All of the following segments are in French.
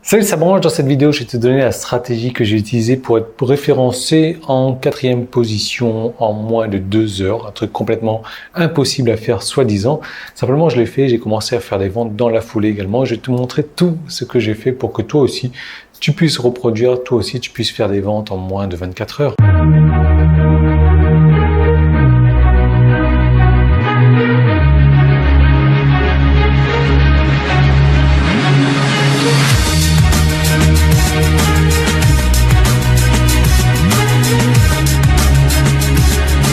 Salut, ça branche. Dans cette vidéo, je vais te donner la stratégie que j'ai utilisée pour être référencé en 4e position en moins de 2 heures. Un truc complètement impossible à faire, soi-disant. Simplement, je l'ai fait. J'ai commencé à faire des ventes dans la foulée également. Je vais te montrer tout ce que j'ai fait pour que toi aussi, tu puisses reproduire, toi aussi, tu puisses faire des ventes en moins de 24 heures.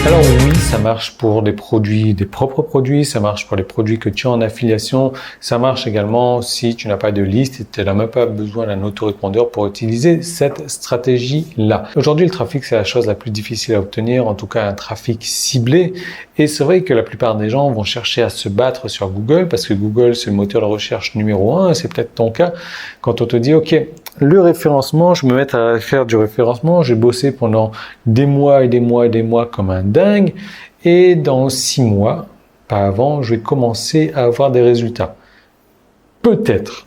Alors oui, ça marche pour des produits, des propres produits, ça marche pour les produits que tu as en affiliation, ça marche également si tu n'as pas de liste et tu n'as même pas besoin d'un autorépondeur pour utiliser cette stratégie-là. Aujourd'hui, le trafic, c'est la chose la plus difficile à obtenir, en tout cas un trafic ciblé. Et c'est vrai que la plupart des gens vont chercher à se battre sur Google parce que Google, c'est le moteur de recherche numéro 1, c'est peut-être ton cas. Quand on te dit, OK, le référencement, je me mets à faire du référencement, j'ai bossé pendant des mois et des mois et des mois comme un dingue, et dans 6 mois, pas avant, je vais commencer à avoir des résultats. Peut-être,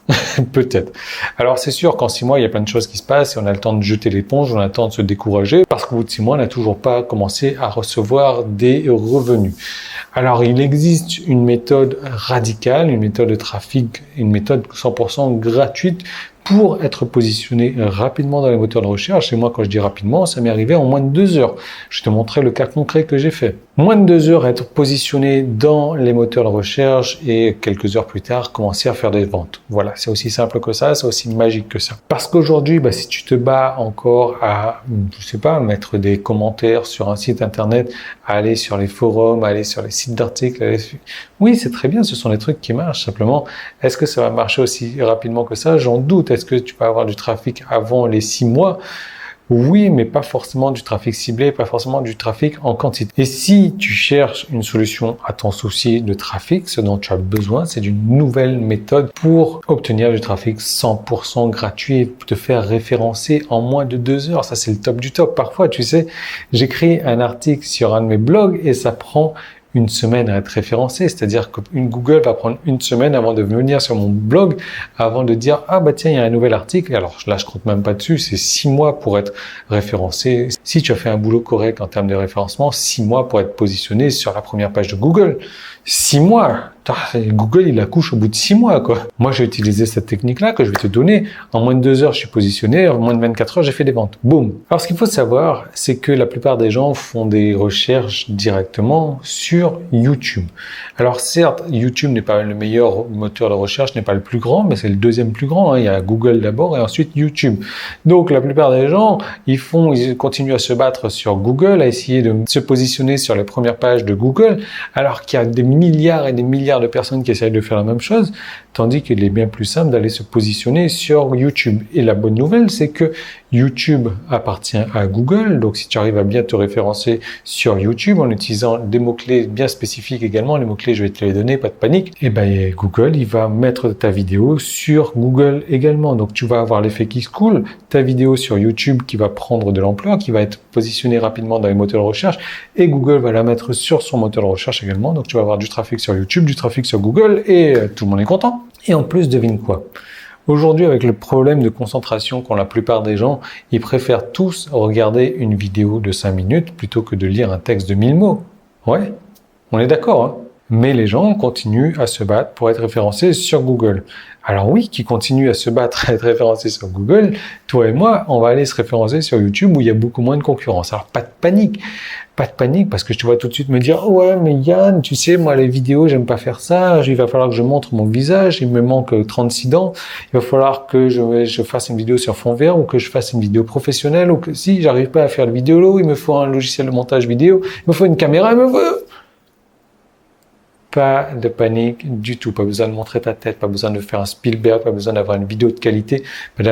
peut-être. Alors c'est sûr qu'en 6 mois, il y a plein de choses qui se passent et on a le temps de jeter l'éponge, on a le temps de se décourager parce qu'au bout de 6 mois, on n'a toujours pas commencé à recevoir des revenus. Alors il existe une méthode radicale, une méthode de trafic, une méthode 100% gratuite pour être positionné rapidement dans les moteurs de recherche. Et moi, quand je dis rapidement, ça m'est arrivé en moins de 2 heures. Je te montrerai le cas concret que j'ai fait. Moins de 2 heures, être positionné dans les moteurs de recherche et quelques heures plus tard, commencer à faire des ventes. Voilà, c'est aussi simple que ça, c'est aussi magique que ça. Parce qu'aujourd'hui, si tu te bats encore à, je sais pas, mettre des commentaires sur un site internet, à aller sur les forums, à aller sur les sites d'articles, oui, c'est très bien, ce sont des trucs qui marchent. Simplement, est-ce que ça va marcher aussi rapidement que ça? J'en doute. Est-ce que tu vas avoir du trafic avant les 6 mois? Oui, mais pas forcément du trafic ciblé, pas forcément du trafic en quantité. Et si tu cherches une solution à ton souci de trafic, ce dont tu as besoin, c'est d'une nouvelle méthode pour obtenir du trafic 100% gratuit et te faire référencer en moins de 2 heures. Ça, c'est le top du top. Parfois, tu sais, j'écris un article sur un de mes blogs et ça prend une semaine à être référencé, c'est-à-dire que Google va prendre une semaine avant de venir sur mon blog, avant de dire « Ah bah tiens, il y a un nouvel article ». Alors là, je compte même pas dessus, c'est 6 mois pour être référencé. Si tu as fait un boulot correct en termes de référencement, 6 mois pour être positionné sur la première page de Google. 6 mois, Google, il accouche au bout de 6 mois, quoi. Moi, j'ai utilisé cette technique-là que je vais te donner. En moins de 2 heures, je suis positionné. En moins de 24 heures, j'ai fait des ventes. Boum. Alors, ce qu'il faut savoir, c'est que la plupart des gens font des recherches directement sur YouTube. Alors, certes, YouTube n'est pas le meilleur moteur de recherche, n'est pas le plus grand, mais c'est le deuxième plus grand. Il y a Google d'abord et ensuite YouTube. Donc, la plupart des gens, ils continuent à se battre sur Google, à essayer de se positionner sur les premières pages de Google, alors qu'il y a des milliards et des milliards de personnes qui essayent de faire la même chose, tandis qu'il est bien plus simple d'aller se positionner sur YouTube. Et la bonne nouvelle, c'est que YouTube appartient à Google, donc si tu arrives à bien te référencer sur YouTube en utilisant des mots-clés bien spécifiques également, les mots-clés je vais te les donner, pas de panique, et Google, il va mettre ta vidéo sur Google également. Donc tu vas avoir l'effet qui se coule, ta vidéo sur YouTube qui va prendre de l'ampleur, qui va être positionnée rapidement dans les moteurs de recherche, et Google va la mettre sur son moteur de recherche également. Donc tu vas avoir du trafic sur YouTube, du trafic sur Google, et tout le monde est content. Et en plus, devine quoi? Aujourd'hui, avec le problème de concentration qu'ont la plupart des gens, ils préfèrent tous regarder une vidéo de 5 minutes plutôt que de lire un texte de 1000 mots. Ouais, on est d'accord, hein? Mais les gens continuent à se battre pour être référencés sur Google. Alors oui, qui continuent à se battre à être référencés sur Google, toi et moi, on va aller se référencer sur YouTube où il y a beaucoup moins de concurrence. Alors pas de panique. Pas de panique parce que tu vas tout de suite me dire « Ouais, mais Yann, tu sais, moi les vidéos, j'aime pas faire ça. Il va falloir que je montre mon visage. Il me manque 36 dents. Il va falloir que je fasse une vidéo sur fond vert ou que je fasse une vidéo professionnelle ou que si j'arrive pas à faire de vidéo, il me faut un logiciel de montage vidéo. Il me faut une caméra. Il me faut... » Pas de panique du tout, pas besoin de montrer ta tête, pas besoin de faire un Spielberg, pas besoin d'avoir une vidéo de qualité, pas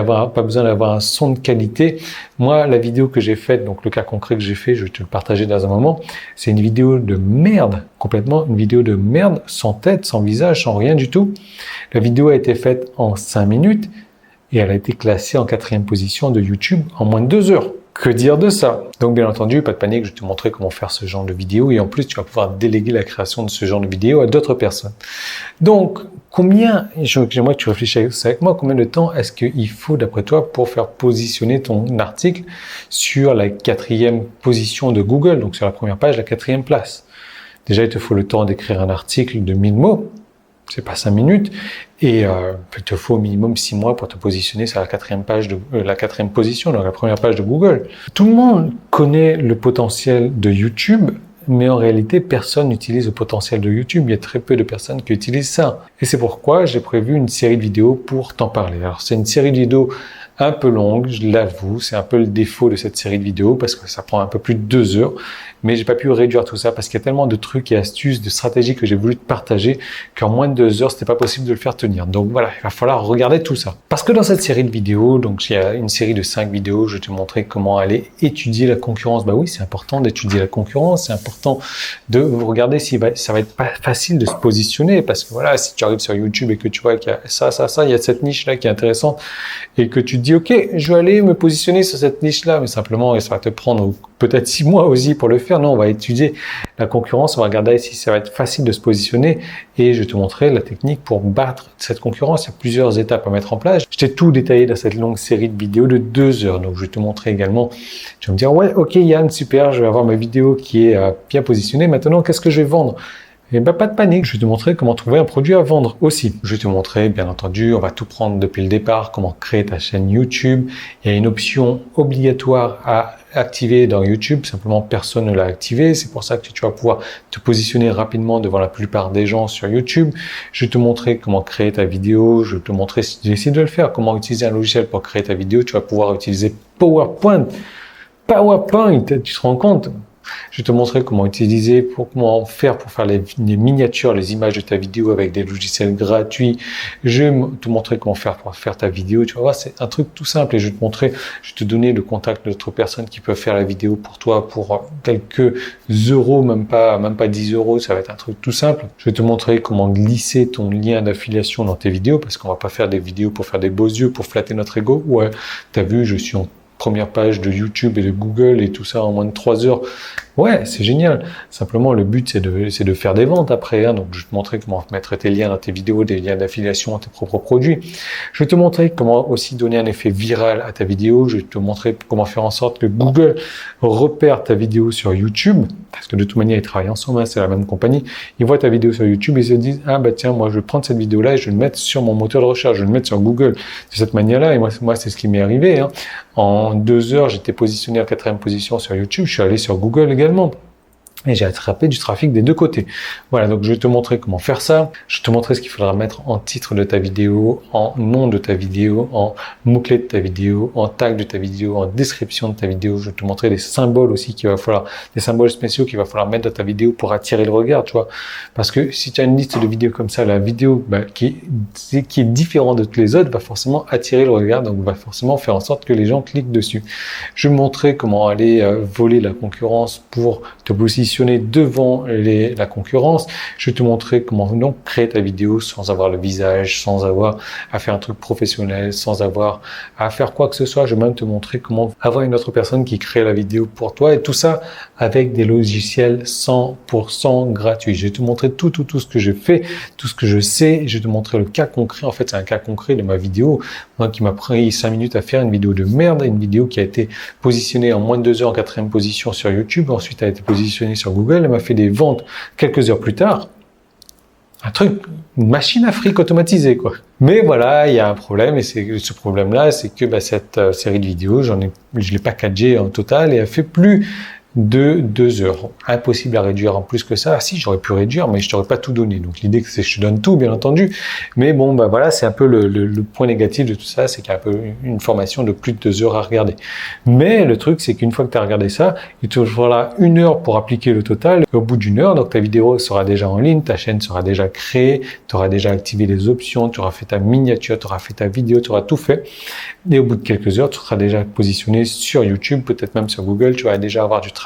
besoin d'avoir un son de qualité. Moi, la vidéo que j'ai faite, donc le cas concret que j'ai fait, je vais te le partager dans un moment, c'est une vidéo de merde, complètement une vidéo de merde, sans tête, sans visage, sans rien du tout. La vidéo a été faite en 5 minutes et elle a été classée en 4e position de YouTube en moins de 2 heures. Que dire de ça? Donc bien entendu, pas de panique, je vais te montrer comment faire ce genre de vidéo et en plus tu vas pouvoir déléguer la création de ce genre de vidéo à d'autres personnes. Donc j'aimerais que tu réfléchisses avec moi, combien de temps est-ce qu'il faut d'après toi pour faire positionner ton article sur la 4e position de Google, donc sur la première page, la 4e place. Déjà, il te faut le temps d'écrire un article de 1000 mots. C'est pas 5 minutes, et il te faut au minimum 6 mois pour te positionner sur la 4e page la 4e position, donc la première page de Google. Tout le monde connaît le potentiel de YouTube, mais en réalité, personne n'utilise le potentiel de YouTube. Il y a très peu de personnes qui utilisent ça. Et c'est pourquoi j'ai prévu une série de vidéos pour t'en parler. Alors, c'est une série de vidéos un peu longue, je l'avoue, c'est un peu le défaut de cette série de vidéos parce que ça prend un peu plus de 2 heures, mais j'ai pas pu réduire tout ça parce qu'il y a tellement de trucs et astuces, de stratégies que j'ai voulu te partager qu'en moins de 2 heures, c'était pas possible de le faire tenir. Donc voilà, il va falloir regarder tout ça. Parce que dans cette série de vidéos, donc il y a une série de 5 vidéos, je vais te montrer comment aller étudier la concurrence. Bah oui, c'est important d'étudier la concurrence, c'est important de regarder si ça va être pas facile de se positionner parce que voilà, si tu arrives sur YouTube et que tu vois qu'il y a ça, il y a cette niche là qui est intéressante et que tu te dis ok, je vais aller me positionner sur cette niche-là, mais simplement, ça va te prendre peut-être 6 mois aussi pour le faire. Non, on va étudier la concurrence, on va regarder si ça va être facile de se positionner et je vais te montrer la technique pour battre cette concurrence. Il y a plusieurs étapes à mettre en place. Je t'ai tout détaillé dans cette longue série de vidéos de 2 heures. Donc, je vais te montrer également. Tu vas me dire, ouais, ok Yann, super, je vais avoir ma vidéo qui est bien positionnée. Maintenant, qu'est-ce que je vais vendre? Et ben pas de panique, je vais te montrer comment trouver un produit à vendre aussi. Je vais te montrer, bien entendu, on va tout prendre depuis le départ, comment créer ta chaîne YouTube. Il y a une option obligatoire à activer dans YouTube, simplement personne ne l'a activé. C'est pour ça que tu vas pouvoir te positionner rapidement devant la plupart des gens sur YouTube. Je vais te montrer comment créer ta vidéo, je vais te montrer si tu décides de le faire, comment utiliser un logiciel pour créer ta vidéo. Tu vas pouvoir utiliser PowerPoint. PowerPoint, tu te rends compte? Je vais te montrer comment faire pour faire les miniatures, les images de ta vidéo avec des logiciels gratuits. Je vais te montrer comment faire pour faire ta vidéo. Tu vas voir, c'est un truc tout simple et je vais te donner le contact d'autres personnes qui peuvent faire la vidéo pour toi pour quelques euros, même pas 10 euros. Ça va être un truc tout simple. Je vais te montrer comment glisser ton lien d'affiliation dans tes vidéos parce qu'on va pas faire des vidéos pour faire des beaux yeux, pour flatter notre ego. Ouais, t'as vu, je suis en première page de YouTube et de Google et tout ça en moins de 3 heures. Ouais, c'est génial. Simplement, le but, c'est de faire des ventes après. Donc, je vais te montrer comment mettre tes liens dans tes vidéos, des liens d'affiliation à tes propres produits. Je vais te montrer comment aussi donner un effet viral à ta vidéo. Je vais te montrer comment faire en sorte que Google repère ta vidéo sur YouTube. Parce que de toute manière, ils travaillent ensemble, c'est la même compagnie. Ils voient ta vidéo sur YouTube et se disent, ah bah tiens, moi, je vais prendre cette vidéo-là et je vais le mettre sur mon moteur de recherche. Je vais le mettre sur Google. De cette manière-là, et moi c'est ce qui m'est arrivé. En 2 heures, j'étais positionné en 4e position sur YouTube. Je suis allé sur Google également. Et j'ai attrapé du trafic des deux côtés. Voilà, donc je vais te montrer comment faire ça. Je vais te montrer ce qu'il faudra mettre en titre de ta vidéo, en nom de ta vidéo, en mots-clés de ta vidéo, en tag de ta vidéo, en description de ta vidéo. Je vais te montrer des symboles aussi des symboles spéciaux qu'il va falloir mettre dans ta vidéo pour attirer le regard, tu vois. Parce que si tu as une liste de vidéos comme ça, la vidéo qui est différente de toutes les autres va forcément attirer le regard, donc va forcément faire en sorte que les gens cliquent dessus. Je vais te montrer comment aller voler la concurrence pour te positionner devant la concurrence. Je vais te montrer comment donc créer ta vidéo sans avoir le visage, sans avoir à faire un truc professionnel, sans avoir à faire quoi que ce soit. Je vais même te montrer comment avoir une autre personne qui crée la vidéo pour toi et tout ça avec des logiciels 100% gratuits. Je vais te montrer tout ce que j'ai fait, tout ce que je sais. Je vais te montrer le cas concret. En fait, c'est un cas concret de ma vidéo. Moi, qui m'a pris 5 minutes à faire une vidéo de merde, une vidéo qui a été positionnée en moins de 2 heures en 4e position sur YouTube. Ensuite, elle a été positionnée sur Google. Elle m'a fait des ventes quelques heures plus tard. Une machine à fric automatisée, quoi. Mais voilà, il y a un problème, et ce problème-là, c'est que cette série de vidéos, je l'ai packagée en total et elle fait plus de 2 heures. Impossible à réduire en plus que ça. Si, j'aurais pu réduire, mais je t'aurais pas tout donné. Donc l'idée, c'est que je te donne tout, bien entendu. Mais bon, voilà, c'est un peu le point négatif de tout ça, c'est qu'il y a un peu une formation de plus de 2 heures à regarder. Mais le truc, c'est qu'une fois que tu as regardé ça, il te faudra 1 heure pour appliquer le total. Et au bout d'1 heure, donc ta vidéo sera déjà en ligne, ta chaîne sera déjà créée, tu auras déjà activé les options, tu auras fait ta miniature, tu auras fait ta vidéo, tu auras tout fait. Et au bout de quelques heures, tu seras déjà positionné sur YouTube, peut-être même sur Google, tu vas déjà avoir du trafic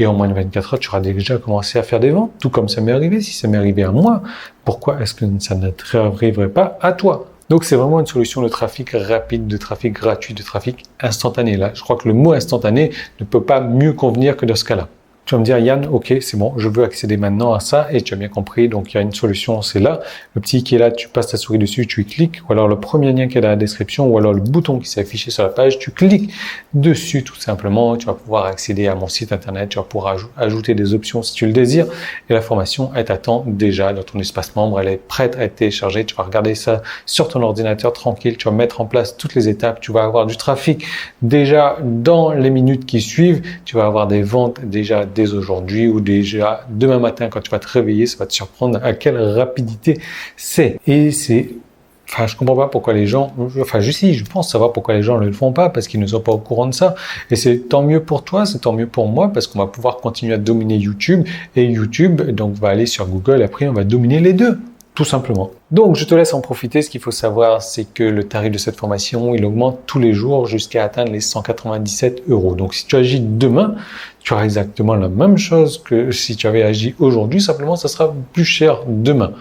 et en moins de 24 heures, tu auras déjà commencé à faire des ventes, tout comme ça m'est arrivé. Si ça m'est arrivé à moi, pourquoi est-ce que ça ne t'arriverait pas à toi? Donc, c'est vraiment une solution de trafic rapide, de trafic gratuit, de trafic instantané. Là, je crois que le mot instantané ne peut pas mieux convenir que dans ce cas-là. Tu vas me dire, Yann, ok, c'est bon, je veux accéder maintenant à ça, et tu as bien compris, donc il y a une solution, c'est là. Le petit qui est là, tu passes ta souris dessus, tu y cliques, ou alors le premier lien qui est dans la description, ou alors le bouton qui s'est affiché sur la page, tu cliques dessus tout simplement, tu vas pouvoir accéder à mon site internet, tu vas pouvoir ajouter des options si tu le désires, et la formation, elle t'attend déjà dans ton espace membre, elle est prête à être téléchargée, tu vas regarder ça sur ton ordinateur tranquille, tu vas mettre en place toutes les étapes, tu vas avoir du trafic déjà dans les minutes qui suivent, tu vas avoir des ventes déjà dès aujourd'hui ou déjà demain matin quand tu vas te réveiller, ça va te surprendre à quelle rapidité c'est. Et je comprends pas pourquoi les gens, je pense savoir pourquoi les gens ne le font pas, parce qu'ils ne sont pas au courant de ça. Et c'est tant mieux pour toi, c'est tant mieux pour moi, parce qu'on va pouvoir continuer à dominer YouTube. Et YouTube, donc, va aller sur Google, après, on va dominer les deux, tout simplement. Donc, je te laisse en profiter. Ce qu'il faut savoir, c'est que le tarif de cette formation, il augmente tous les jours jusqu'à atteindre les 197 €. Donc, si tu agis demain, tu auras exactement la même chose que si tu avais agi aujourd'hui, simplement ça sera plus cher demain.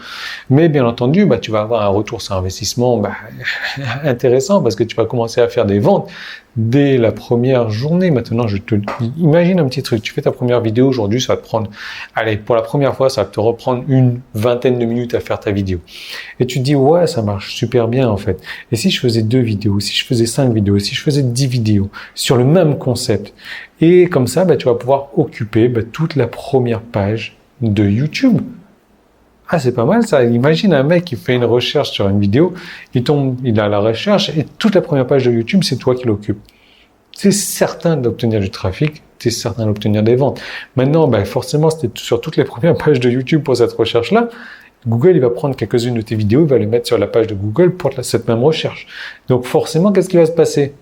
Mais bien entendu, tu vas avoir un retour sur investissement intéressant parce que tu vas commencer à faire des ventes dès la première journée. Maintenant, imagine un petit truc, tu fais ta première vidéo aujourd'hui, ça va te prendre, allez, pour la première fois, ça va te reprendre une vingtaine de minutes à faire ta vidéo. Et tu te dis, ouais, ça marche super bien en fait. Et si je faisais 2 vidéos, si je faisais 5 vidéos, si je faisais 10 vidéos sur le même concept, et comme ça, tu vas pouvoir occuper toute la première page de YouTube. Ah, c'est pas mal ça. Imagine un mec qui fait une recherche sur une vidéo, il a la recherche et toute la première page de YouTube, c'est toi qui l'occupe. C'est certain d'obtenir du trafic, c'est certain d'obtenir des ventes. Maintenant, forcément, c'était sur toutes les premières pages de YouTube pour cette recherche-là. Google, il va prendre quelques-unes de tes vidéos, il va les mettre sur la page de Google pour cette même recherche. Donc forcément, qu'est-ce qui va se passer?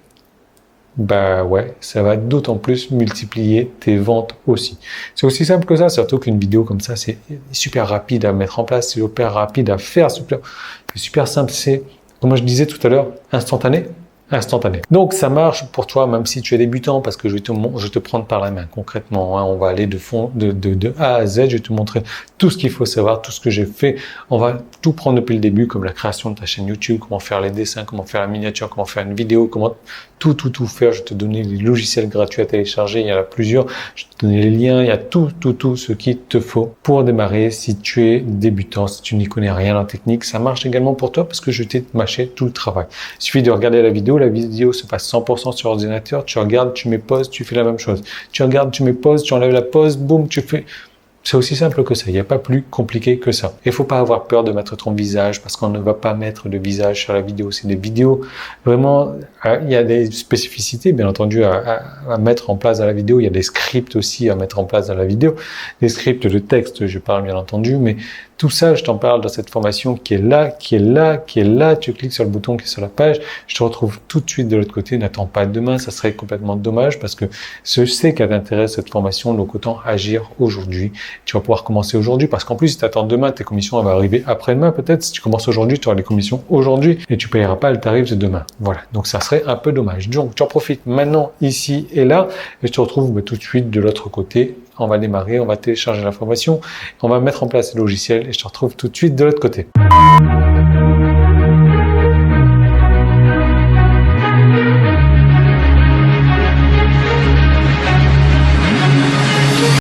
Ça va d'autant plus multiplier tes ventes aussi. C'est aussi simple que ça, surtout qu'une vidéo comme ça, c'est super rapide à mettre en place, c'est super rapide à faire, c'est super simple, c'est, comme je disais tout à l'heure, instantané. Donc, ça marche pour toi, même si tu es débutant, parce que je vais te prendre par la main concrètement. On va aller de A à Z. Je vais te montrer tout ce qu'il faut savoir, tout ce que j'ai fait. On va tout prendre depuis le début, comme la création de ta chaîne YouTube, comment faire les dessins, comment faire la miniature, comment faire une vidéo, comment tout faire. Je vais te donner les logiciels gratuits à télécharger. Il y en a plusieurs. Je vais te donner les liens. Il y a tout ce qu'il te faut pour démarrer si tu es débutant, si tu n'y connais rien en technique. Ça marche également pour toi parce que je t'ai mâché tout le travail. Il suffit de regarder la vidéo se passe 100% sur ordinateur, tu regardes, tu mets pause, tu fais la même chose. Tu regardes, tu mets pause, tu enlèves la pause, boum, tu fais... C'est aussi simple que ça, il n'y a pas plus compliqué que ça. Il ne faut pas avoir peur de mettre ton visage parce qu'on ne va pas mettre de visage sur la vidéo. C'est des vidéos, vraiment, il y a des spécificités bien entendu à mettre en place dans la vidéo. Il y a des scripts aussi à mettre en place dans la vidéo. Des scripts de texte, je parle bien entendu, mais tout ça, je t'en parle dans cette formation qui est là. Tu cliques sur le bouton qui est sur la page. Je te retrouve tout de suite de l'autre côté. N'attends pas demain, ça serait complètement dommage parce que je sais qu'elle t'intéresse cette formation, donc autant agir aujourd'hui. Tu vas pouvoir commencer aujourd'hui parce qu'en plus, si tu attends demain, tes commissions vont arriver après-demain peut-être. Si tu commences aujourd'hui, tu auras les commissions aujourd'hui et tu payeras pas le tarif de demain. Voilà, donc ça serait un peu dommage. Donc, tu en profites maintenant, ici et là et je te retrouve tout de suite de l'autre côté. On va démarrer, on va télécharger la formation, on va mettre en place le logiciel et je te retrouve tout de suite de l'autre côté.